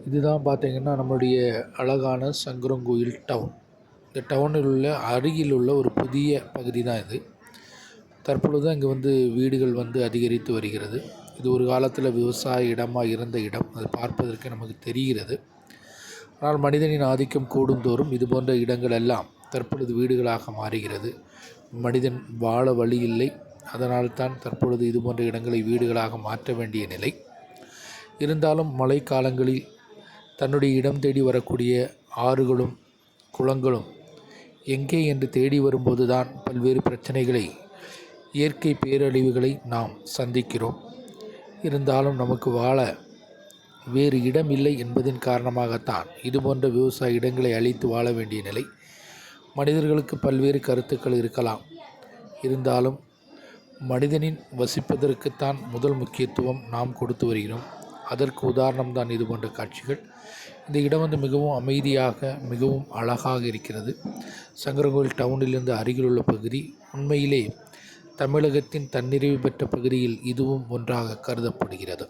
இதுதான் பார்த்திங்கன்னா நம்மளுடைய அழகான சங்கரன்கோயில் டவுன். இந்த டவுனில் உள்ள அருகில் உள்ள ஒரு புதிய பகுதி தான் இது. தற்பொழுது அங்கே வீடுகள் அதிகரித்து வருகிறது. இது ஒரு காலத்தில் விவசாய இடமாக இருந்த இடம். அது பார்ப்பதற்கு நமக்கு தெரிகிறது. ஆனால் மனிதனின் ஆதிக்கம் கூடுந்தோறும் இது போன்ற இடங்கள் எல்லாம் தற்பொழுது வீடுகளாக மாறுகிறது. மனிதன் வாழ வழி இல்லை. அதனால்தான் தற்பொழுது இது போன்ற இடங்களை வீடுகளாக மாற்ற வேண்டிய நிலை. இருந்தாலும் மழைக்காலங்களில் தன்னுடைய இடம் தேடி வரக்கூடிய ஆறுகளும் குளங்களும் எங்கே என்று தேடி வரும்போது தான் பல்வேறு பிரச்சனைகளை, இயற்கை பேரழிவுகளை நாம் சந்திக்கிறோம். இருந்தாலும் நமக்கு வாழ வேறு இடம் இல்லை என்பதின் காரணமாகத்தான் இதுபோன்ற விவசாய இடங்களை அழித்து வாழ வேண்டிய நிலை. மனிதர்களுக்கு பல்வேறு கருத்துக்கள் இருக்கலாம். இருந்தாலும் மனிதனின் வசிப்பதற்குத்தான் முதல் முக்கியத்துவம் நாம் கொடுத்து வருகிறோம். அதற்கு உதாரணம்தான் இது போன்ற காட்சிகள். இந்த இடம் மிகவும் அமைதியாக, மிகவும் அழகாக இருக்கிறது. சங்கரன்கோயில் டவுனிலிருந்து அருகிலுள்ள பகுதி உண்மையிலே தமிழகத்தின் தன்னிறைவு பெற்ற பகுதியில் இதுவும் ஒன்றாக கருதப்படுகிறது.